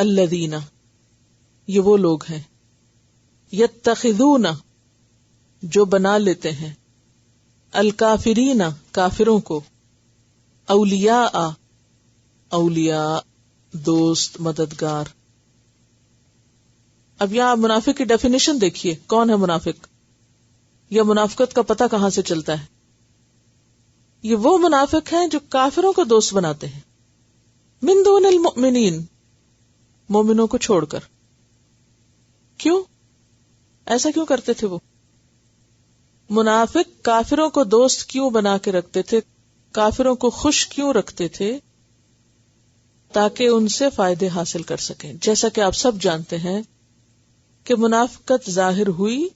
الذین، یہ وہ لوگ ہیں، یتخذون، جو بنا لیتے ہیں، الکافرین، کافروں کو، اولیاء، اولیاء، دوست، مددگار. اب یہاں منافق کی ڈیفینیشن دیکھیے، کون ہے منافق، یا منافقت کا پتہ کہاں سے چلتا ہے؟ یہ وہ منافق ہیں جو کافروں کو دوست بناتے ہیں، من دون المؤمنین، مومنوں کو چھوڑ کر. کیوں ایسا کیوں کرتے تھے وہ؟ منافق کافروں کو دوست کیوں بنا کے رکھتے تھے، کافروں کو خوش کیوں رکھتے تھے؟ تاکہ ان سے فائدے حاصل کر سکیں. جیسا کہ آپ سب جانتے ہیں کہ منافقت ظاہر ہوئی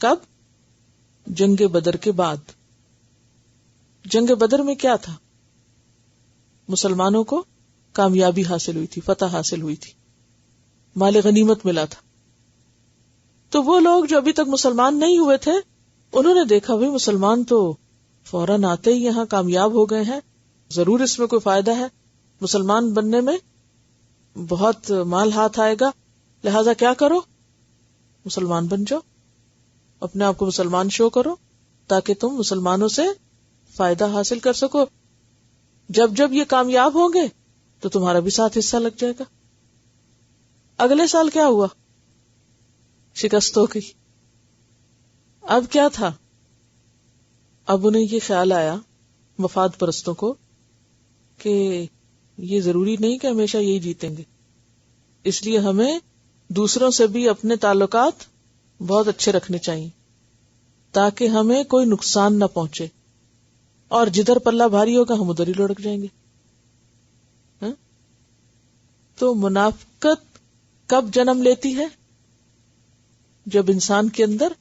کب؟ جنگ بدر کے بعد. جنگ بدر میں کیا تھا؟ مسلمانوں کو کامیابی حاصل ہوئی تھی، فتح حاصل ہوئی تھی، مال غنیمت ملا تھا. تو وہ لوگ جو ابھی تک مسلمان نہیں ہوئے تھے، انہوں نے دیکھا بھئی مسلمان تو فوراً آتے ہی یہاں کامیاب ہو گئے ہیں، ضرور اس میں کوئی فائدہ ہے، مسلمان بننے میں بہت مال ہاتھ آئے گا، لہذا کیا کرو، مسلمان بن جاؤ، اپنے آپ کو مسلمان شو کرو تاکہ تم مسلمانوں سے فائدہ حاصل کر سکو. جب جب یہ کامیاب ہوں گے تو تمہارا بھی ساتھ حصہ لگ جائے گا. اگلے سال کیا ہوا؟ شکست ہو گئی. اب کیا تھا؟ اب انہیں یہ خیال آیا مفاد پرستوں کو کہ یہ ضروری نہیں کہ ہمیشہ یہی جیتیں گے، اس لیے ہمیں دوسروں سے بھی اپنے تعلقات بہت اچھے رکھنے چاہیے تاکہ ہمیں کوئی نقصان نہ پہنچے، اور جدھر پلہ بھاری ہوگا ہم ادھر ہی لڑک جائیں گے. تو منافقت کب جنم لیتی ہے؟ جب انسان کے اندر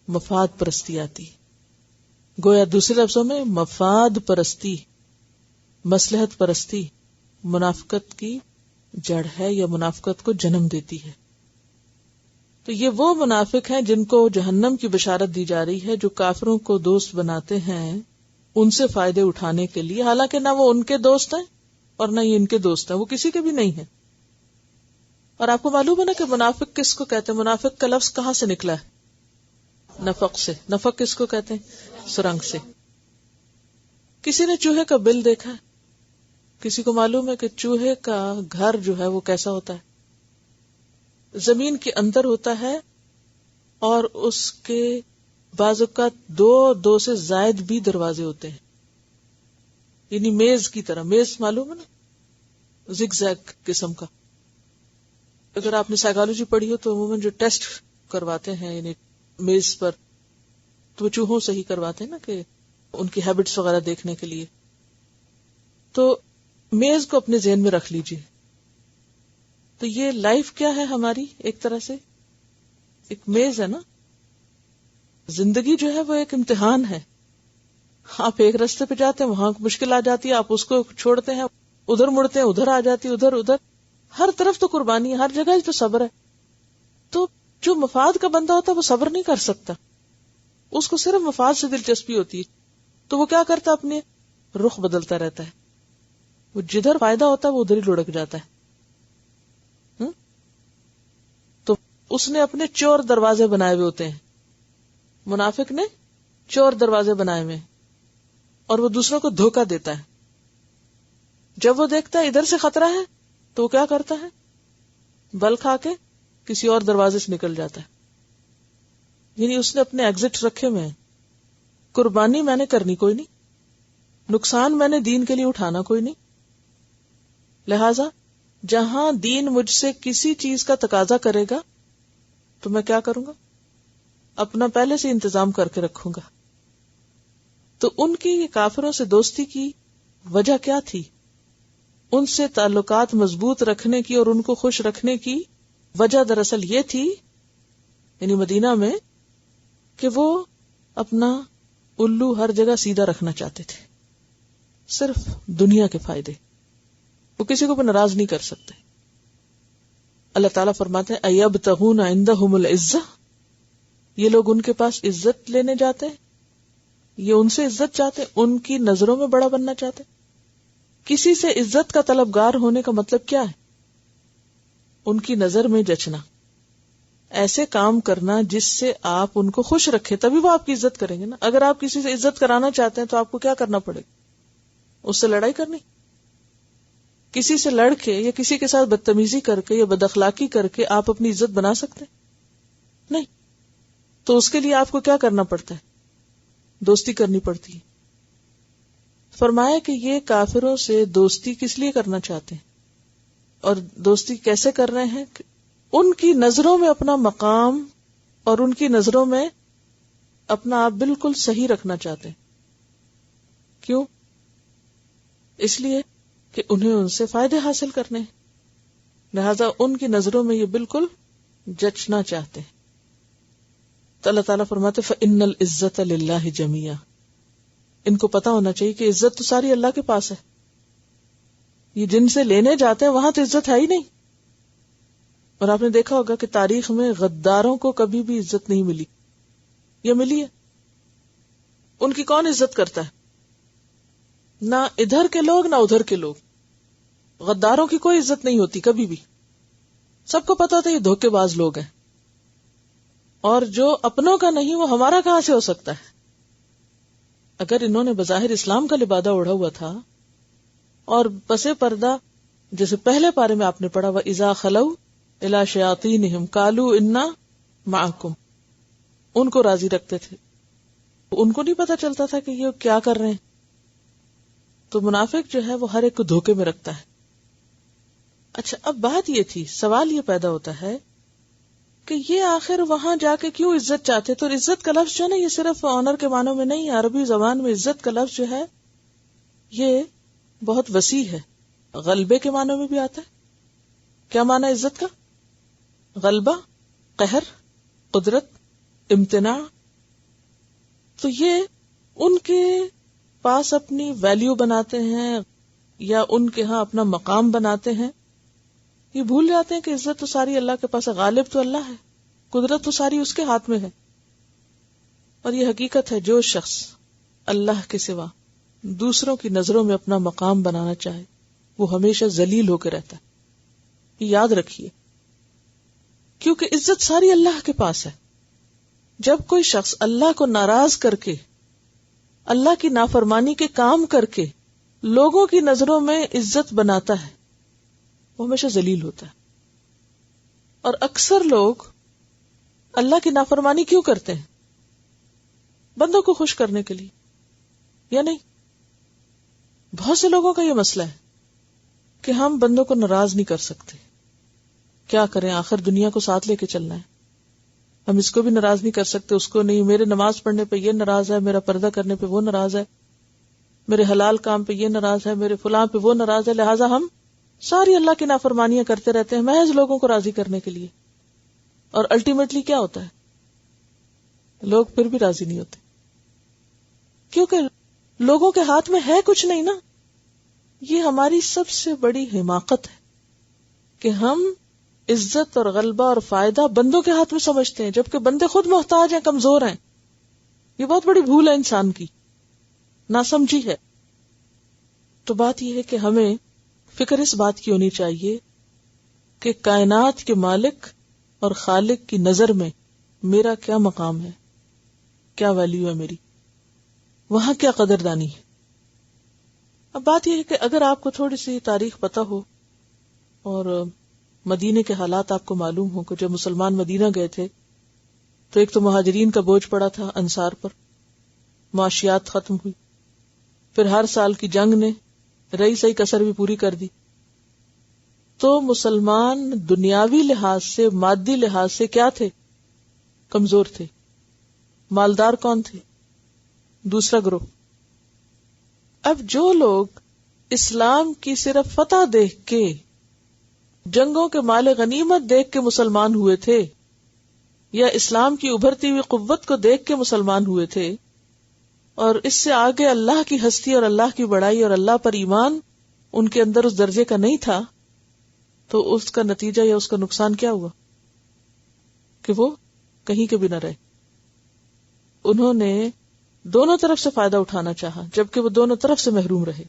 مفاد پرستی آتی. گویا دوسرے لفظوں میں مفاد پرستی، مصلحت پرستی منافقت کی جڑ ہے یا منافقت کو جنم دیتی ہے. تو یہ وہ منافق ہیں جن کو جہنم کی بشارت دی جا رہی ہے، جو کافروں کو دوست بناتے ہیں ان سے فائدے اٹھانے کے لیے، حالانکہ نہ وہ ان کے دوست ہیں اور نہ ہی ان کے دوست ہیں، وہ کسی کے بھی نہیں ہیں. اور آپ کو معلوم ہے نا کہ منافق کس کو کہتے ہیں؟ منافق کا لفظ کہاں سے نکلا ہے؟ نفق سے. نفق کس کو کہتے ہیں؟ سرنگ سے. کسی نے چوہے کا بل دیکھا ہے؟ کسی کو معلوم ہے کہ چوہے کا گھر جو ہے وہ کیسا ہوتا ہے؟ زمین کے اندر ہوتا ہے، اور اس کے بعض اوقات دو سے زائد بھی دروازے ہوتے ہیں، یعنی میز کی طرح. میز معلوم ہے نا، زگ زیگ قسم کا. اگر آپ نے سائیکالوجی پڑھی ہو تو عموماً جو ٹیسٹ کرواتے ہیں یعنی میز پر، تو وہ چوہوں سے ہی کرواتے ہیں نا، کہ ان کی ہیبٹس وغیرہ دیکھنے کے لیے. تو میز کو اپنے ذہن میں رکھ لیجئے. تو یہ لائف کیا ہے ہماری؟ ایک طرح سے ایک میز ہے نا. زندگی جو ہے وہ ایک امتحان ہے. آپ ایک راستے پہ جاتے ہیں، وہاں مشکل آ جاتی ہے، آپ اس کو چھوڑتے ہیں، ادھر مڑتے ہیں، ادھر آ جاتی ہے، ادھر ہر طرف تو قربانی ہے، ہر جگہ تو صبر ہے. تو جو مفاد کا بندہ ہوتا ہے وہ صبر نہیں کر سکتا، اس کو صرف مفاد سے دلچسپی ہوتی ہے. تو وہ کیا کرتا ہے؟ اپنے رخ بدلتا رہتا ہے. وہ جدھر فائدہ ہوتا ہے وہ ادھر ہی لڑک جاتا ہے. تو اس نے اپنے چور دروازے بنائے ہوئے ہوتے ہیں، منافق نے چور دروازے بنائے ہوئے، اور وہ دوسروں کو دھوکہ دیتا ہے. جب وہ دیکھتا ہے ادھر سے خطرہ ہے تو وہ کیا کرتا ہے؟ بل کھا کے کسی اور دروازے سے نکل جاتا ہے. یعنی اس نے اپنے ایگزٹ رکھے ہوئے ہیں. قربانی میں نے کرنی کوئی نہیں، نقصان میں نے دین کے لیے اٹھانا کوئی نہیں. لہذا جہاں دین مجھ سے کسی چیز کا تقاضا کرے گا تو میں کیا کروں گا؟ اپنا پہلے سے انتظام کر کے رکھوں گا. تو ان کی کافروں سے دوستی کی وجہ کیا تھی؟ ان سے تعلقات مضبوط رکھنے کی اور ان کو خوش رکھنے کی وجہ دراصل یہ تھی، یعنی مدینہ میں، کہ وہ اپنا الو ہر جگہ سیدھا رکھنا چاہتے تھے، صرف دنیا کے فائدے. وہ کسی کو بھی ناراض نہیں کر سکتے. اللہ تعالیٰ فرماتے ہیں ایبتغون عندہم العزہ، یہ لوگ ان کے پاس عزت لینے جاتے ہیں، یہ ان سے عزت چاہتے، ان کی نظروں میں بڑا بننا چاہتے. کسی سے عزت کا طلبگار ہونے کا مطلب کیا ہے؟ ان کی نظر میں جچنا، ایسے کام کرنا جس سے آپ ان کو خوش رکھے، تبھی وہ آپ کی عزت کریں گے نا. اگر آپ کسی سے عزت کرانا چاہتے ہیں تو آپ کو کیا کرنا پڑے گا؟ اس سے لڑائی کرنی. کسی سے لڑ کے یا کسی کے ساتھ بدتمیزی کر کے یا بد اخلاقی کر کے آپ اپنی عزت بنا سکتے ہیں؟ نہیں. تو اس کے لیے آپ کو کیا کرنا پڑتا ہے؟ دوستی کرنی پڑتی ہے. فرمایا کہ یہ کافروں سے دوستی کس لیے کرنا چاہتے ہیں اور دوستی کیسے کر رہے ہیں؟ ان کی نظروں میں اپنا مقام اور ان کی نظروں میں اپنا آپ بالکل صحیح رکھنا چاہتے ہیں. کیوں؟ اس لیے کہ انہیں ان سے فائدے حاصل کرنے ہیں، لہذا ان کی نظروں میں یہ بالکل جچنا چاہتے ہیں. تو اللہ تعالیٰ فرماتے فَإِنَّ الْعِزَّةَ لِلَّهِ جَمِيعًا. ان کو پتا ہونا چاہیے کہ عزت تو ساری اللہ کے پاس ہے. یہ جن سے لینے جاتے ہیں وہاں تو عزت ہے ہی نہیں. اور آپ نے دیکھا ہوگا کہ تاریخ میں غداروں کو کبھی بھی عزت نہیں ملی. یہ ملی ہے؟ ان کی کون عزت کرتا ہے؟ نہ ادھر کے لوگ نہ ادھر کے لوگ. غداروں کی کوئی عزت نہیں ہوتی کبھی بھی. سب کو پتا ہوتا ہے یہ دھوکے باز لوگ ہیں، اور جو اپنوں کا نہیں وہ ہمارا کہاں سے ہو سکتا ہے؟ اگر انہوں نے بظاہر اسلام کا لبادہ اوڑھا ہوا تھا اور پسے پردہ، جیسے پہلے پارے میں آپ نے پڑھا وَإِذَا خَلَوْا إِلَىٰ شَيَاطِينِهِمْ قَالُوا إِنَّا مَعَكُمْ، ان کو راضی رکھتے تھے. ان کو نہیں پتا چلتا تھا کہ یہ کیا کر رہے ہیں. تو منافق جو ہے وہ ہر ایک کو دھوکے میں رکھتا ہے. اچھا، اب بات یہ تھی، سوال یہ پیدا ہوتا ہے کہ یہ آخر وہاں جا کے کیوں عزت چاہتے؟ تو عزت کا لفظ جو ہے نا، یہ صرف آنر کے معنوں میں نہیں ہے. عربی زبان میں عزت کا لفظ جو ہے یہ بہت وسیع ہے. غلبے کے معنوں میں بھی آتا ہے. کیا معنی عزت کا؟ غلبہ، قہر، قدرت، امتناع. تو یہ ان کے پاس اپنی ویلیو بناتے ہیں یا ان کے ہاں اپنا مقام بناتے ہیں. یہ بھول جاتے ہیں کہ عزت تو ساری اللہ کے پاس ہے، غالب تو اللہ ہے، قدرت تو ساری اس کے ہاتھ میں ہے. اور یہ حقیقت ہے، جو شخص اللہ کے سوا دوسروں کی نظروں میں اپنا مقام بنانا چاہے وہ ہمیشہ ذلیل ہو کے رہتا ہے. یہ یاد رکھیے، کیونکہ عزت ساری اللہ کے پاس ہے. جب کوئی شخص اللہ کو ناراض کر کے، اللہ کی نافرمانی کے کام کر کے لوگوں کی نظروں میں عزت بناتا ہے، وہ ہمیشہ ذلیل ہوتا ہے. اور اکثر لوگ اللہ کی نافرمانی کیوں کرتے ہیں؟ بندوں کو خوش کرنے کے لیے، یا نہیں؟ بہت سے لوگوں کا یہ مسئلہ ہے کہ ہم بندوں کو ناراض نہیں کر سکتے. کیا کریں، آخر دنیا کو ساتھ لے کے چلنا ہے. ہم اس کو بھی ناراض نہیں کر سکتے، اس کو نہیں. میرے نماز پڑھنے پہ یہ ناراض ہے، میرا پردہ کرنے پہ وہ ناراض ہے، میرے حلال کام پہ یہ ناراض ہے، میرے فلاں پہ وہ ناراض ہے. لہٰذا ہم ساری اللہ کی نافرمانیاں کرتے رہتے ہیں محض لوگوں کو راضی کرنے کے لیے. اور الٹیمیٹلی کیا ہوتا ہے؟ لوگ پھر بھی راضی نہیں ہوتے، کیونکہ لوگوں کے ہاتھ میں ہے کچھ نہیں نا. یہ ہماری سب سے بڑی حماقت ہے کہ ہم عزت اور غلبہ اور فائدہ بندوں کے ہاتھ میں سمجھتے ہیں، جبکہ بندے خود محتاج ہیں، کمزور ہیں. یہ بہت بڑی بھول ہے انسان کی، ناسمجھی ہے. تو بات یہ ہے کہ ہمیں فکر اس بات کی ہونی چاہیے کہ کائنات کے مالک اور خالق کی نظر میں میرا کیا مقام ہے، کیا ویلیو ہے میری، وہاں کیا قدردانی ہے. اب بات یہ ہے کہ اگر آپ کو تھوڑی سی تاریخ پتہ ہو اور مدینے کے حالات آپ کو معلوم ہو کہ جب مسلمان مدینہ گئے تھے تو ایک تو مہاجرین کا بوجھ پڑا تھا انصار پر، معاشیات ختم ہوئی، پھر ہر سال کی جنگ نے رئی سئی کسر بھی پوری کر دی. تو مسلمان دنیاوی لحاظ سے، مادی لحاظ سے کیا تھے؟ کمزور تھے. مالدار کون تھے؟ دوسرا گروہ. اب جو لوگ اسلام کی صرف فتح دیکھ کے، جنگوں کے مال غنیمت دیکھ کے مسلمان ہوئے تھے، یا اسلام کی ابھرتی ہوئی قوت کو دیکھ کے مسلمان ہوئے تھے، اور اس سے آگے اللہ کی ہستی اور اللہ کی بڑائی اور اللہ پر ایمان ان کے اندر اس درجے کا نہیں تھا، تو اس کا نتیجہ یا اس کا نقصان کیا ہوا کہ وہ کہیں کے بھی نہ رہے. انہوں نے دونوں طرف سے فائدہ اٹھانا چاہا جبکہ وہ دونوں طرف سے محروم رہے.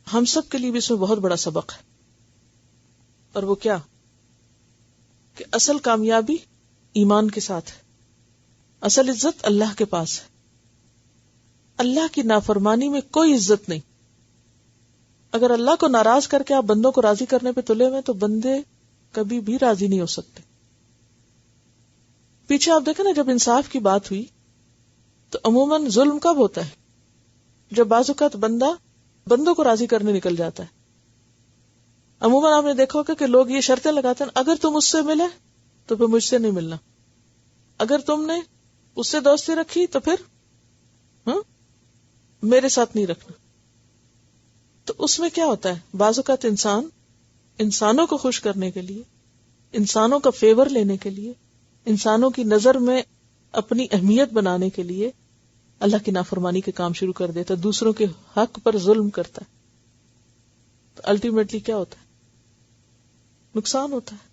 ہم سب کے لیے بھی اس میں بہت بڑا سبق ہے. اور وہ کیا کہ اصل کامیابی ایمان کے ساتھ ہے، اصل عزت اللہ کے پاس ہے. اللہ کی نافرمانی میں کوئی عزت نہیں. اگر اللہ کو ناراض کر کے آپ بندوں کو راضی کرنے پہ تلے ہوئے تو بندے کبھی بھی راضی نہیں ہو سکتے. پیچھے آپ دیکھیں نا، جب انصاف کی بات ہوئی تو عموماً ظلم کب ہوتا ہے؟ جب بعض اوقات بندہ بندوں کو راضی کرنے نکل جاتا ہے. عموماً آپ نے دیکھا ہوگا کہ لوگ یہ شرطیں لگاتے ہیں، اگر تم اس سے ملے تو پھر مجھ سے نہیں ملنا، اگر تم نے اس سے دوستی رکھی تو پھر میرے ساتھ نہیں رکھنا. تو اس میں کیا ہوتا ہے، بعض اوقات انسانوں کو خوش کرنے کے لیے، انسانوں کا فیور لینے کے لیے، انسانوں کی نظر میں اپنی اہمیت بنانے کے لیے اللہ کی نافرمانی کے کام شروع کر دیتا ہے، دوسروں کے حق پر ظلم کرتا ہے. تو الٹیمیٹلی کیا ہوتا ہے؟ نقصان ہوتا ہے.